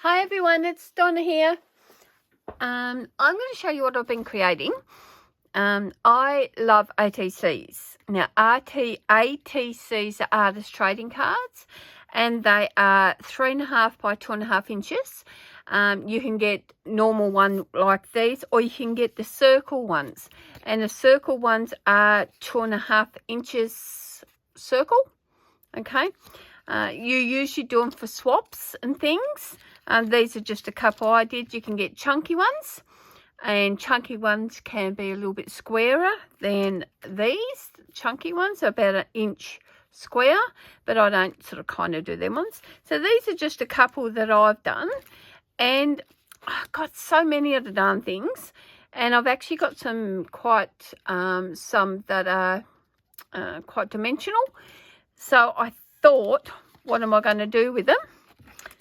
Hi everyone, it's Donna here. I'm going to show you what I've been creating. I love ATCs. Now, ATCs are artist trading cards, and they are 3.5 by 2.5 inches. You can get normal one like these, or you can get the circle ones. And the circle ones are 2.5 inches circle. Okay. You usually do them for swaps and things. These are just a couple I did. You can get chunky ones, and chunky ones can be a little bit squarer than these. Chunky ones are about 1 inch square, but I don't sort of kind of do them ones. So these are just a couple that I've done, and I've got so many of the darn things, and I've actually got some quite, some that are quite dimensional. So I thought, what am I going to do with them?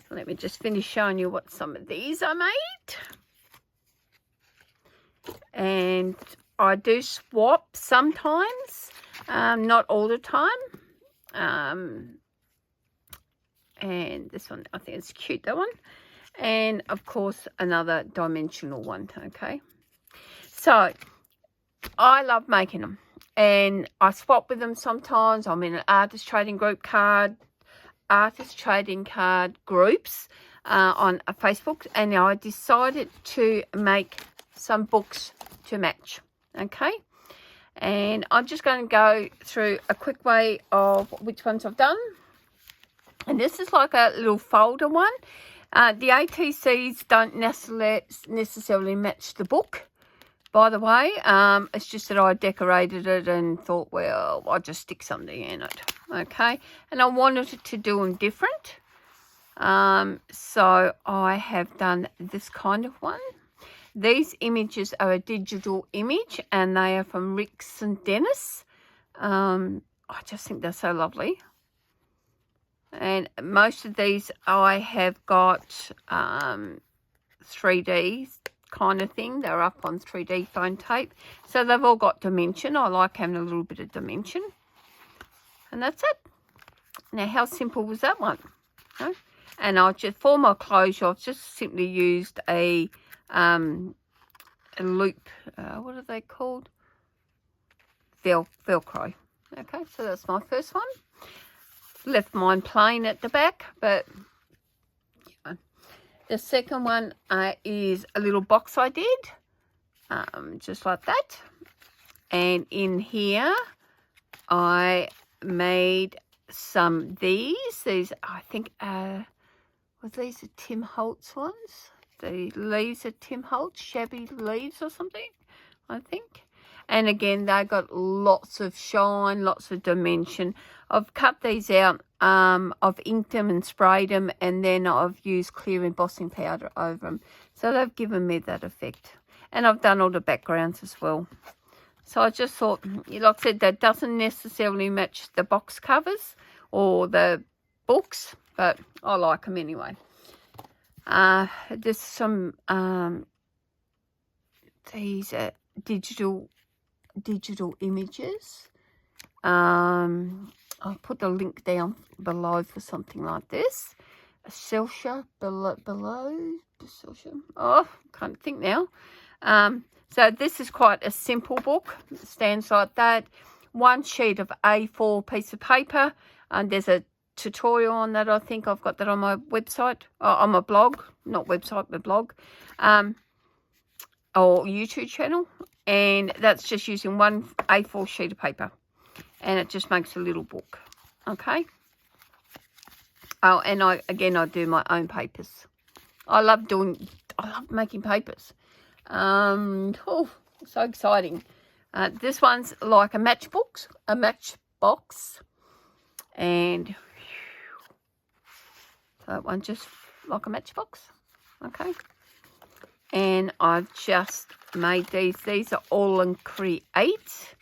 Let me just finish showing you what some of these I made. And I do swap sometimes, not all the time. And this one, I think it's cute, that one. And, of course, another dimensional one, okay? So, I love making them. And I swap with them sometimes. I'm in an artist trading groups on a Facebook, and I decided to make some books to match. Okay, and I'm just going to go through a quick way of which ones I've done. And this is like a little folder one. The ATCs don't necessarily match the book, by the way. It's just that I decorated it and thought, well, I'll just stick something in it. Okay, and I wanted to do them different. So I have done this kind of one. These images are a digital image, and they are from Ricks and Dennis. I just think they're so lovely. And most of these I have got 3D kind of thing. They're up on 3D foam tape. So they've all got dimension. I like having a little bit of dimension. And that's it. Now, how simple was that one? Okay. And I just, for my closure, I've just simply used a loop. What are they called? Velcro. Okay, so that's my first one. Left mine plain at the back, but yeah. The second one is a little box I did, just like that. And in here, I made these I think was these the Tim Holtz ones? The leaves are Tim Holtz, shabby leaves or something, I think. And again, they got lots of shine, lots of dimension. I've cut these out, I've inked them and sprayed them, and then I've used clear embossing powder over them, so they've given me that effect. And I've done all the backgrounds as well. So I just thought, like I said, that doesn't necessarily match the box covers or the books, but I like them anyway. There's some, these are digital images. I'll put the link down below for something like this. A Celsia below. Oh, can't think now. So this is quite a simple book. It stands like that. One sheet of A4 piece of paper. And there's a tutorial on that. I think I've got that on my website. On my blog. Not website, but blog. Or YouTube channel. And that's just using one A4 sheet of paper. And it just makes a little book. Okay. Oh, and I do my own papers. I love making papers. Oh, so exciting. This one's like a matchbox, and so that one just like a matchbox. Okay, and I've just made these are all in Create.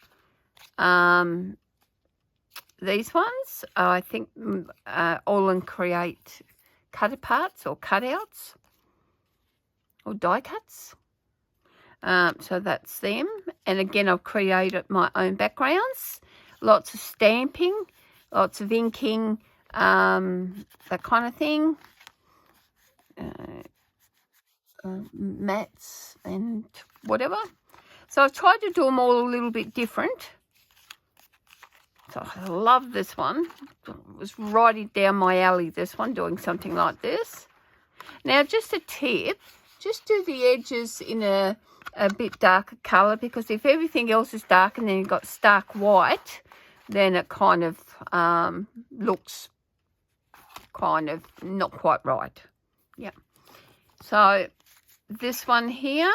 These ones I think all in Create cut aparts or cutouts or die cuts. So that's them. And again, I've created my own backgrounds. Lots of stamping, lots of inking, that kind of thing. mats and whatever. So I've tried to do them all a little bit different. So I love this one. It was right down my alley, this one, doing something like this. Now, just a tip, just do the edges in a bit darker colour, because if everything else is dark and then you've got stark white, then it kind of looks kind of not quite right. Yeah. So this one here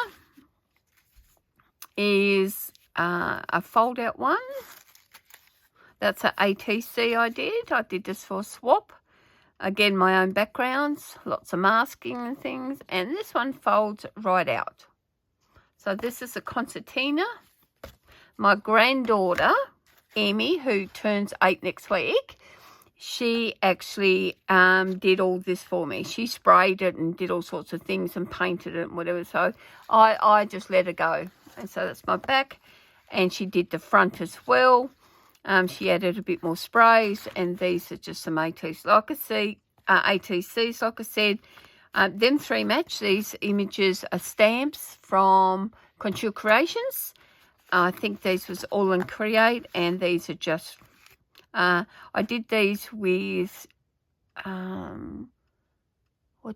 is a fold-out one. That's an ATC I did. I did this for a swap. Again, my own backgrounds, lots of masking and things. And this one folds right out. So this is a concertina. My granddaughter, Emmy, who turns 8 next week, she actually did all this for me. She sprayed it and did all sorts of things and painted it and whatever. So I just let her go. And so that's my back. And she did the front as well. She added a bit more sprays, and these are just some ATCs. Like I said, them 3 match. These images are stamps from Contour Creations. I think these was All in Create, and these are just, I did these with, what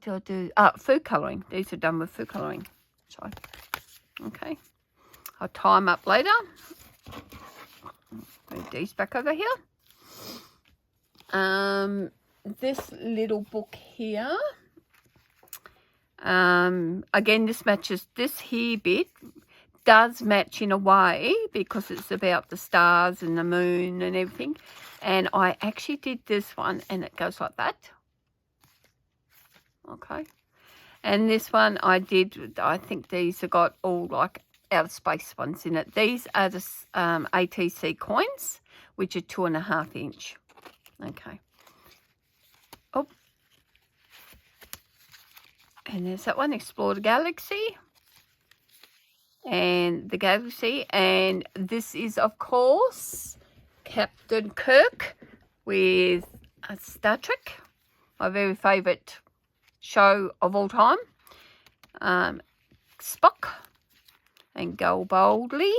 do I do? Food colouring. These are done with food colouring. So, okay. I'll tie them up later. Move these back over here. This little book here. Again, this matches, this here bit does match in a way because it's about the stars and the moon and everything. And I actually did this one, and it goes like that. Okay. And this one I did, I think these have got all like outer space ones in it. These are the ATC coins, which are 2.5 inch. Okay. Oh. And there's that one, Explore the Galaxy. And the Galaxy. And this is, of course, Captain Kirk with Star Trek. My very favourite show of all time. Spock. And Go Boldly,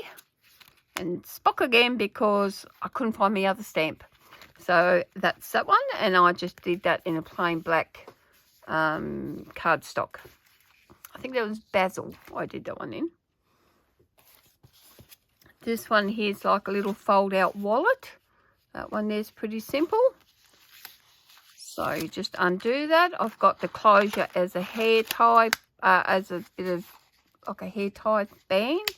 and Spock again because I couldn't find my other stamp. So that's that one, and I just did that in a plain black cardstock. I think that was Basil I did that one in. This one here is like a little fold-out wallet. That one there's pretty simple. So you just undo that. I've got the closure as a hair tie, as a bit of like a hair tie band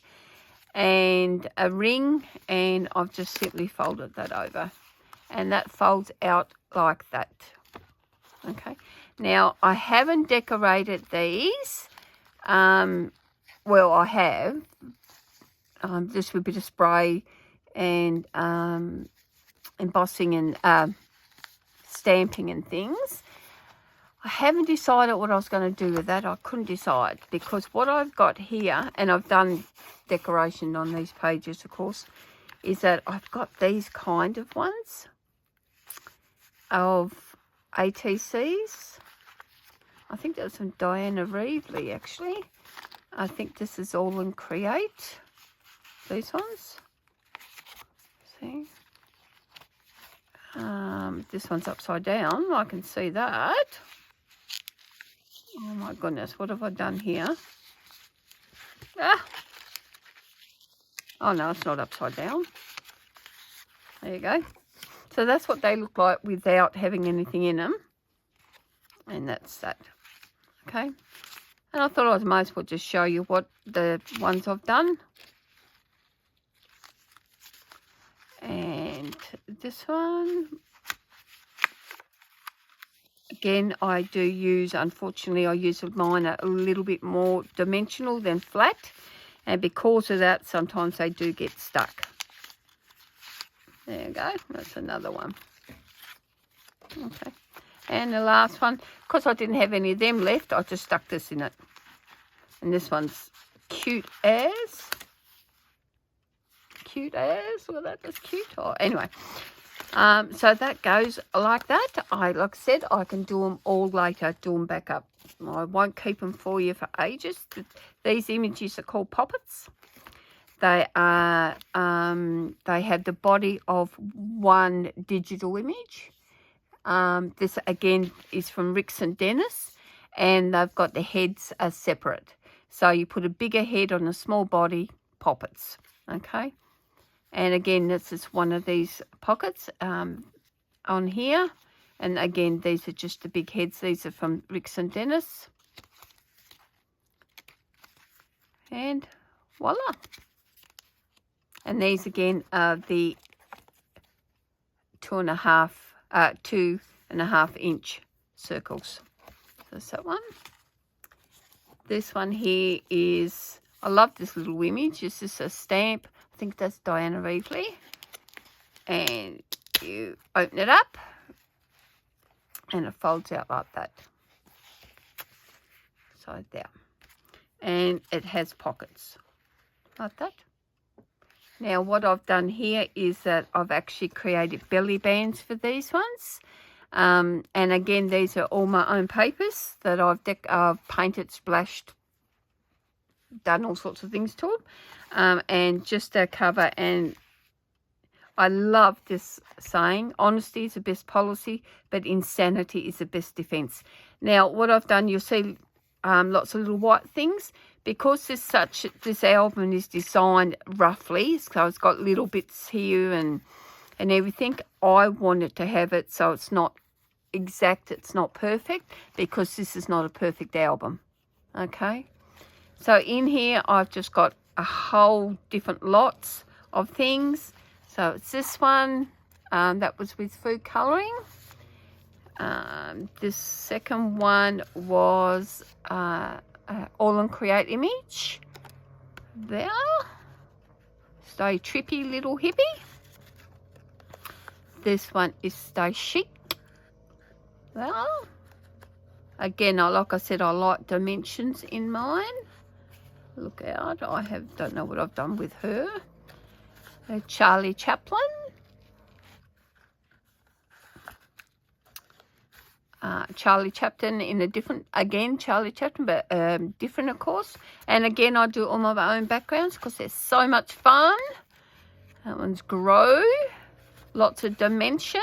and a ring, and I've just simply folded that over, and that folds out like that. Okay, now I haven't decorated these. Well, I have just with a bit of spray and embossing and stamping and things. I haven't decided what I was going to do with that. I couldn't decide, because what I've got here, and I've done decoration on these pages, of course, is that I've got these kind of ones of ATCs. I think that was from Diana Reevely, actually. I think this is All in Create. These ones. See? This one's upside down. I can see that. Oh my goodness, what have I done here? Ah! Oh no, it's not upside down. There you go. So that's what they look like without having anything in them. And that's that. Okay. And I thought I might as well just show you what the ones I've done. And this one. Again, I do use, unfortunately, I use mine a little bit more dimensional than flat. And because of that, sometimes they do get stuck. There you go. That's another one. Okay. And the last one, because I didn't have any of them left, I just stuck this in it. And this one's cute as. Cute as. Well, that was cute. Oh, anyway. So that goes like that. Like I said, I can do them all later, do them back up. I won't keep them for you for ages. These images are called poppets. They are, they have the body of one digital image. This again is from Rix and Dennis, and they've got the heads are separate. So you put a bigger head on a small body, poppets, okay? And again, this is one of these pockets on here. And again, these are just the big heads. These are from Rix and Dennis. And voila. And these again are the 2.5 inch circles. So that's that one. This one here is, I love this little image. This is a stamp. I think that's Diana Reevely. And you open it up and it folds out like that. So there. And it has pockets like that. Now what I've done here is that I've actually created belly bands for these ones. And again, these are all my own papers that I've painted, splashed, done all sorts of things to them. And just a cover. And I love this saying, honesty is the best policy, but insanity is the best defense. Now what I've done, you'll see lots of little white things. Because this album is designed roughly, so it's got little bits here and everything, I wanted to have it so it's not exact, it's not perfect, because this is not a perfect album, okay? So in here, I've just got a whole different lots of things. So it's this one, that was with food colouring. This second one was all on create image. There. Stay trippy little hippie. This one is stay chic. There. Again, like I said, I like dimensions in mine. Look out, don't know what I've done with her. Charlie Chaplin. Charlie Chaplin in a different, again, Charlie Chaplin, but different, of course. And again, I do all my own backgrounds because they're so much fun. That one's grow. Lots of dimension.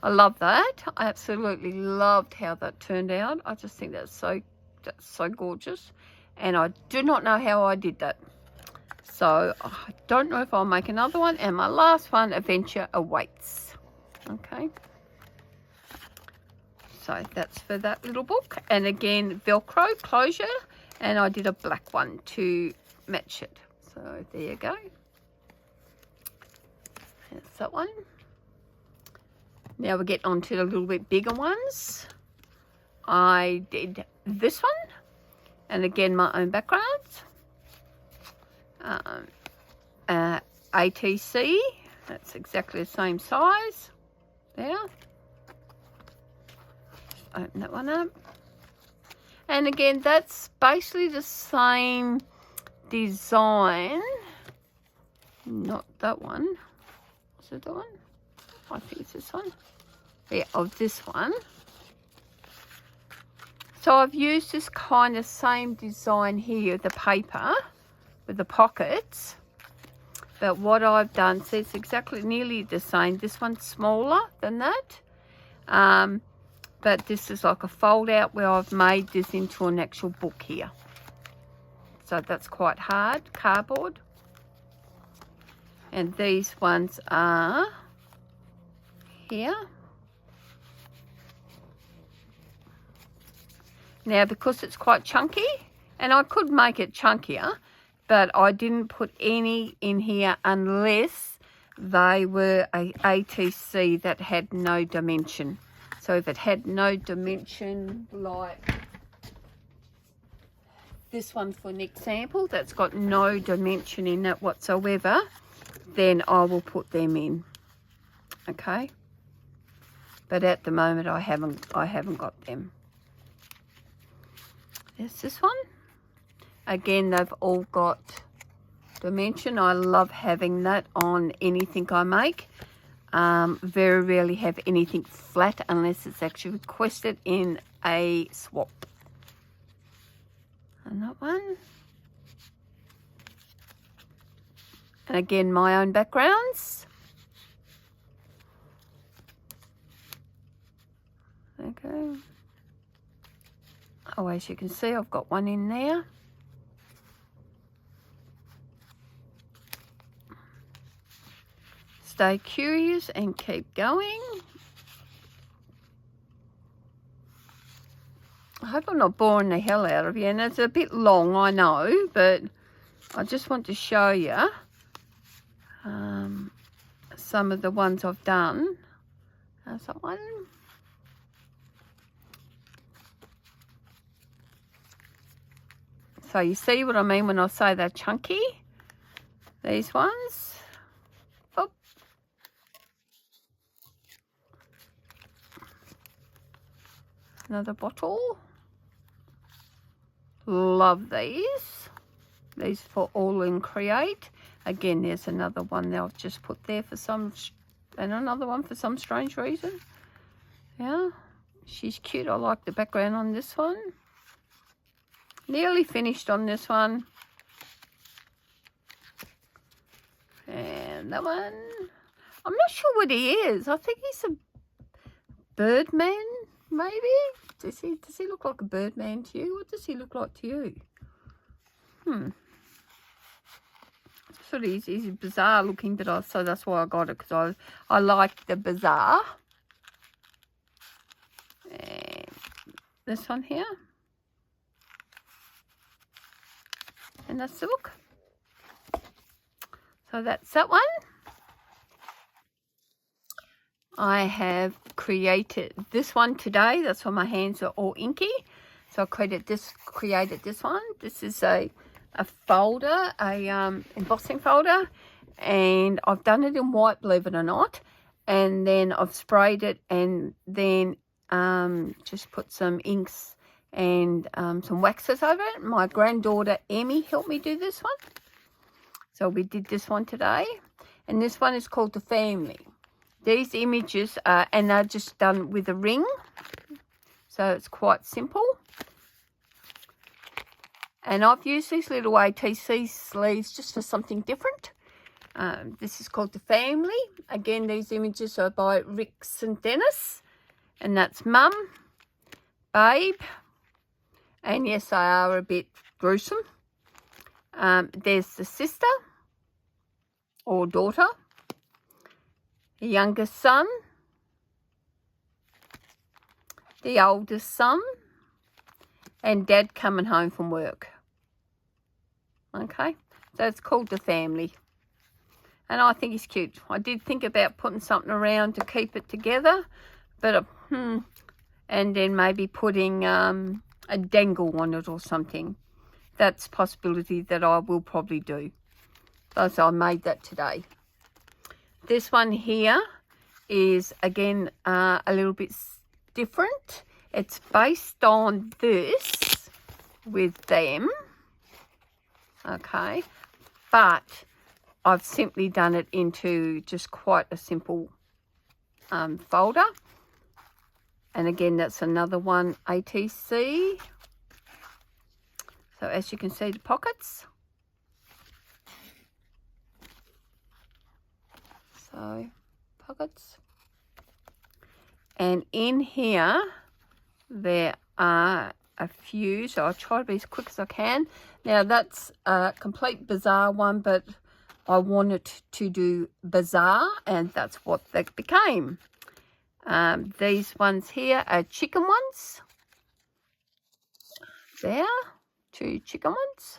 I love that. I absolutely loved how that turned out. I just think that's so gorgeous. And I do not know how I did that. So I don't know if I'll make another one. And my last one, Adventure Awaits. Okay. So that's for that little book. And again, Velcro closure. And I did a black one to match it. So there you go. That's that one. Now we get on to the little bit bigger ones. I did this one. And again, my own backgrounds. ATC. That's exactly the same size. There. Open that one up. And again, that's basically the same design. Not that one. Is it that one? I think it's this one. Yeah, of this one. So I've used this kind of same design here, the paper with the pockets. But what I've done, see, it's exactly nearly the same. This one's smaller than that. But this is like a fold out where I've made this into an actual book here. So that's quite hard, cardboard. And these ones are here. Now, because it's quite chunky, and I could make it chunkier, but I didn't put any in here unless they were a ATC that had no dimension. So if it had no dimension, like this one for an example, that's got no dimension in it whatsoever, then I will put them in. Okay? But at the moment I haven't got them. There's this one. Again, they've all got dimension. I love having that on anything I make. very rarely have anything flat unless it's actually requested in a swap. And that one. And again, my own backgrounds. Okay. Oh, as you can see, I've got one in there. Stay curious and keep going. I hope I'm not boring the hell out of you. And it's a bit long, I know, but I just want to show you some of the ones I've done. How's that one? So you see what I mean when I say they're chunky? These ones. Oh. Another bottle. Love these. These for All in Create. Again, there's another one that I've just put there for some, and another one for some strange reason. Yeah, she's cute. I like the background on this one. Nearly finished on this one. And that one. I'm not sure what he is. I think he's a birdman, maybe. Does he look like a birdman to you? What does he look like to you? Sort of he's bizarre looking, but so that's why I got it, because I like the bizarre. And this one here. And that's the look. So that's that one. I have created this one today. That's why my hands are all inky. So I created this one. This is a folder, embossing folder, and I've done it in white, believe it or not, and then I've sprayed it, and then just put some inks and some waxes over it. My granddaughter Emmy helped me do this one, so we did this one today, and this one is called The Family. These images are, and they're just done with a ring, so it's quite simple. And I've used these little ATC sleeves just for something different. This is called The Family. Again, these images are by Rick St. Dennis. And that's Mum, Babe. And yes, they are a bit gruesome. There's the sister or daughter. The youngest son. The oldest son. And Dad coming home from work. Okay, so it's called The Family. And I think it's cute. I did think about putting something around to keep it together. But, and then maybe putting a dangle on it or something. That's a possibility that I will probably do. So I made that today. This one here is, again, a little bit different. It's based on this with them. Okay, but I've simply done it into just quite a simple folder. And again, that's another one, ATC. So as you can see, the pockets. So, pockets. And in here, there are a few, so I'll try to be as quick as I can. Now that's a complete bizarre one, but I wanted to do bizarre, and that's what that became. These ones here are chicken ones. There, 2 chicken ones.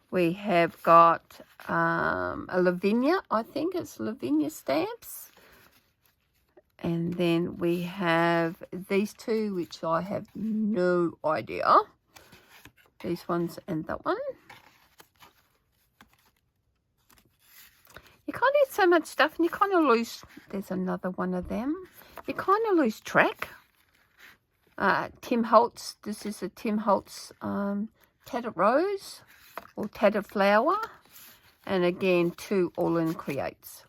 We have got a Lavinia, I think it's Lavinia stamps. And then we have these 2, which I have no idea. These ones and that one. You kind of get so much stuff and you kind of lose. There's another one of them. You kind of lose track. Tim Holtz. This is a Tim Holtz tattered rose or tattered flower. And again, 2 All in Creates.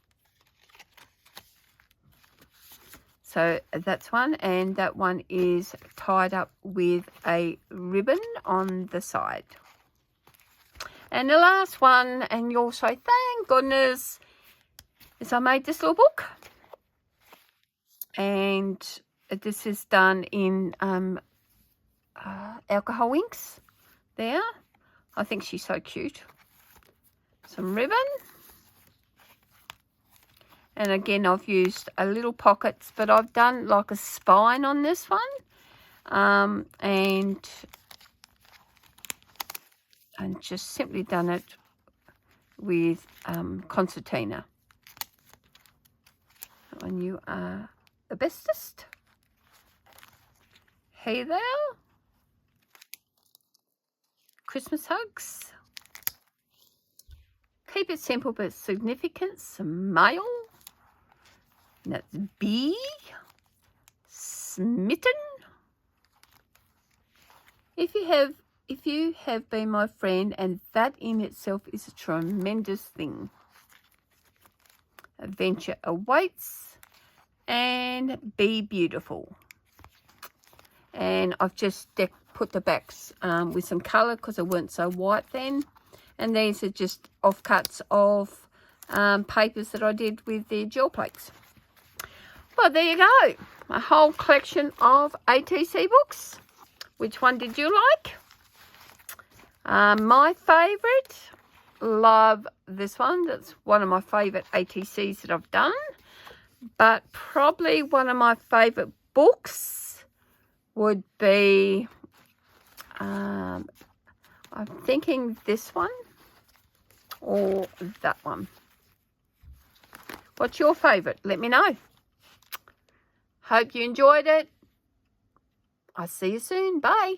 So that's one, and that one is tied up with a ribbon on the side. And the last one, and you'll say, thank goodness, is I made this little book. And this is done in alcohol inks there. I think she's so cute. Some ribbon. And again, I've used a little pockets, but I've done like a spine on this one. And just simply done it with concertina. And you are the bestest. Hey there. Christmas hugs. Keep it simple but significant. Smile. And that's B. Smitten. If you have been my friend, and that in itself is a tremendous thing. Adventure awaits, and be beautiful. And I've just put the backs with some colour because they weren't so white then. And these are just offcuts of papers that I did with the gel plates. Well, there you go. A whole collection of ATC books. Which one did you like? My favourite, love this one. That's one of my favourite ATCs that I've done. But probably one of my favourite books would be, I'm thinking this one or that one. What's your favourite? Let me know. Hope you enjoyed it. I'll see you soon. Bye.